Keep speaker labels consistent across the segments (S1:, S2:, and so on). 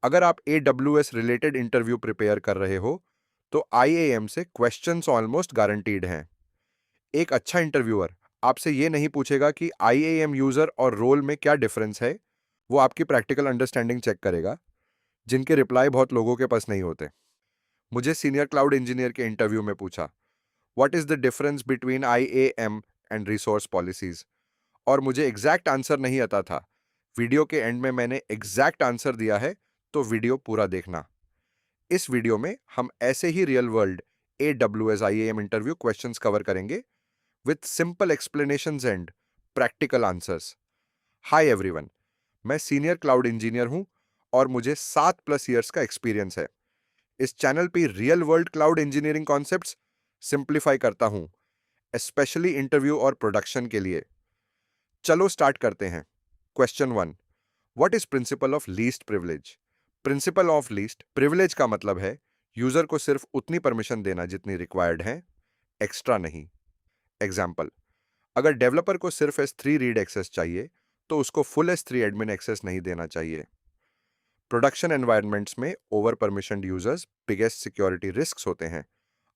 S1: अगर आप AWS related interview prepare कर रहे हो, तो IAM से क्वेश्चंस ऑलमोस्ट गारंटीड हैं। एक अच्छा इंटरव्यूअर आपसे ये नहीं पूछेगा कि IAM यूजर और रोल में क्या डिफरेंस है, वो आपकी प्रैक्टिकल अंडरस्टैंडिंग चेक करेगा, जिनके रिप्लाई बहुत लोगों के पास नहीं होते। मुझे सीनियर क्लाउड इंजीनियर के इंटरव्यू में पूछा, what is the difference between IAM and resource policies, और मुझे एग्जैक्ट आंसर नहीं आता था। वीडियो के एंड में मैंने एग्जैक्ट आंसर दिया है, तो वीडियो पूरा देखना। इस वीडियो में हम ऐसे ही real world AWS IAM interview questions cover करेंगे with simple explanations and practical answers. Hi everyone, मैं सीनियर क्लाउड इंजीनियर हूं और मुझे 7+ इयर्स का एक्सपीरियंस है। इस चैनल पे real world cloud engineering concepts simplify करता हूं, स्पेशली इंटरव्यू और प्रोडक्शन के लिए। चलो स्टार्ट करते हैं। Question 1, what is principle of least privilege? Principle of least privilege का मतलब है यूजर को सिर्फ उतनी परमिशन देना जितनी रिक्वायर्ड है, एक्स्ट्रा नहीं। एग्जाम्पल, अगर डेवलपर को सिर्फ S3 रीड एक्सेस चाहिए, तो उसको फुल S3 एडमिन एक्सेस नहीं देना चाहिए। प्रोडक्शन एनवायरनमेंट्स में over permissioned users biggest security risks होते हैं।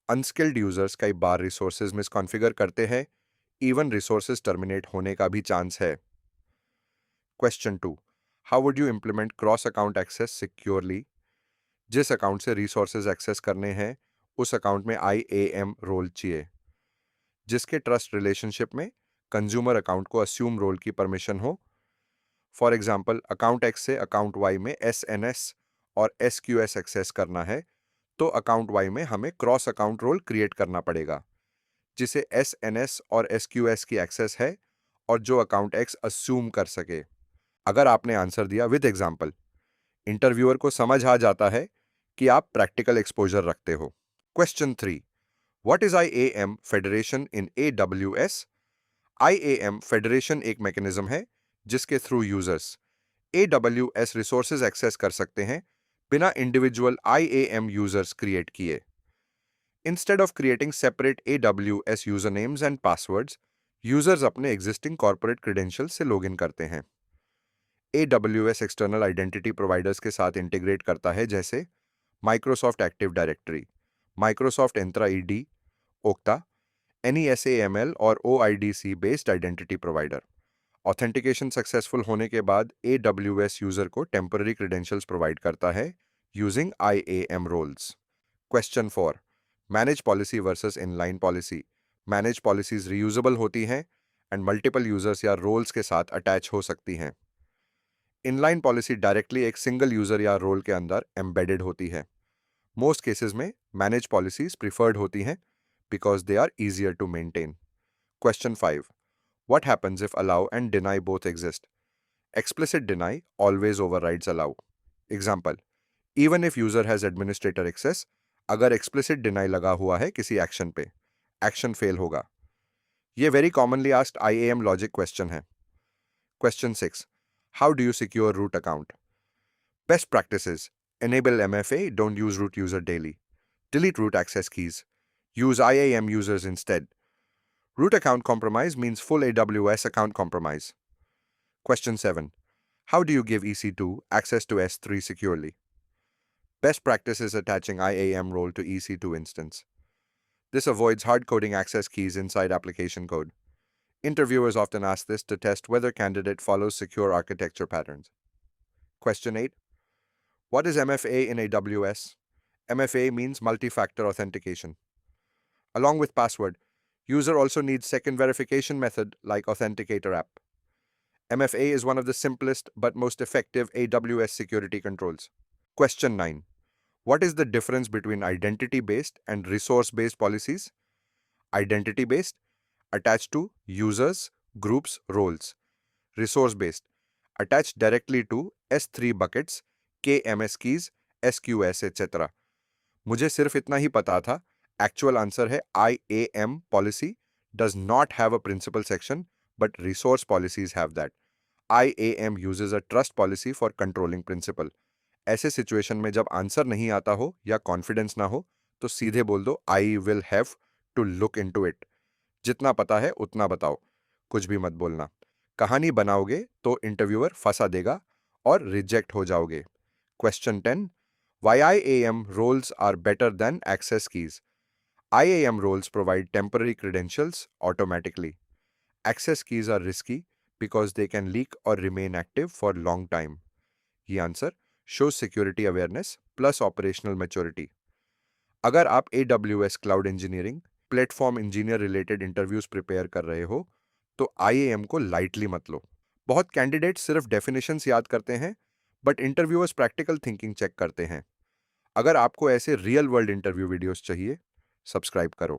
S1: अनस्किल्ड यूजर्स कई बार रिसोर्सेज मिसकॉन्फ़िगर करते हैं, इवन रिसोर्सेज टर्मिनेट होने का भी चांस है। Question 2, how would you implement cross account access securely? जिस अकाउंट से रिसोर्सेज एक्सेस करने हैं, उस अकाउंट में IAM रोल चाहिए, जिसके ट्रस्ट रिलेशनशिप में कंज्यूमर अकाउंट को अस्यूम रोल की परमिशन हो। फॉर एग्जाम्पल, अकाउंट X से अकाउंट Y में SNS और SQS एक्सेस करना है, तो अकाउंट Y में हमें क्रॉस अकाउंट रोल क्रिएट करना पड़ेगा, जिसे SNS और SQS की एक्सेस है और जो अकाउंट X अस्यूम कर सके। अगर आपने आंसर दिया विद एग्जाम्पल, इंटरव्यूअर को समझ आ जाता है कि आप प्रैक्टिकल एक्सपोजर रखते हो। Question 3, what is IAM federation in AWS? IAM federation एक मैकेनिज्म है जिसके through users AWS resources access कर सकते हैं बिना इंडिविजुअल IAM यूजर्स क्रिएट किए। Instead of creating separate AWS user names and passwords, users अपने एग्जिस्टिंग कॉर्पोरेट क्रेडेंशियल से लॉगिन करते हैं। AWS एक्सटर्नल आइडेंटिटी प्रोवाइडर्स के साथ इंटीग्रेट करता है, जैसे Microsoft Active Directory, Microsoft Entra ID, Okta, NESAML और OIDC based identity provider. Authentication successful होने के बाद AWS यूजर को टेम्पररी क्रेडेंशियल्स प्रोवाइड करता है using IAM roles. Question 4, manage policy versus inline policy. Manage policies reusable होती हैं and multiple users या रोल्स के साथ अटैच हो सकती हैं। इनलाइन पॉलिसी डायरेक्टली एक सिंगल यूजर या रोल के अंदर एम्बेडेड होती है। मोस्ट केसेस में मैनेज पॉलिसीज प्रिफर्ड होती हैं because they are easier to maintain. Question 5, what happens if allow and deny both exist? Explicit deny always overrides allow. Example, even if user has administrator access, अगर explicit deny लगा हुआ है किसी action पे, action fail होगा। ये very commonly asked IAM logic question है। Question 6, how do you secure root account? Best practices, enable MFA, don't use root user daily, delete root access keys, use IAM users instead. Root account compromise means full AWS account compromise. Question 7, how do you give EC2 access to S3 securely? Best practice is attaching IAM role to EC2 instance. This avoids hard-coding access keys inside application code. Interviewers often ask this to test whether candidate follows secure architecture patterns. Question 8, what is MFA in AWS? MFA means multi-factor authentication. Along with password, user also needs second verification method like Authenticator app. MFA is one of the simplest but most effective AWS security controls. Question 9, what is the difference between identity-based and resource-based policies? Identity-based, attached to users, groups, roles. Resource-based, attached directly to S3 buckets, KMS keys, SQS, etc. मुझे सिर्फ इतना ही पता था। Actual answer है IAM policy does not have a principal section, but resource policies have that. IAM uses a trust policy for controlling principal. ऐसे situation में जब answer नहीं आता हो या कॉन्फिडेंस ना हो, तो सीधे बोल दो I will have to look into it. जितना पता है उतना बताओ, कुछ भी मत बोलना। कहानी बनाओगे तो इंटरव्यूअर फंसा देगा और रिजेक्ट हो जाओगे। Question 10. Why IAM roles are better than access keys? IAM roles provide temporary credentials automatically. Access keys are risky because they can leak or remain active for a long time. ये answer shows security awareness plus operational maturity. अगर आप AWS cloud engineering platform engineer related interviews prepare कर रहे हो तो IAM को lightly मत लो. बहुत कैंडिडेट सिर्फ डेफिनेशंस याद करते हैं but interviewers practical thinking check करते हैं. अगर आपको ऐसे रियल वर्ल्ड इंटरव्यू वीडियोस चाहिए सब्सक्राइब करो.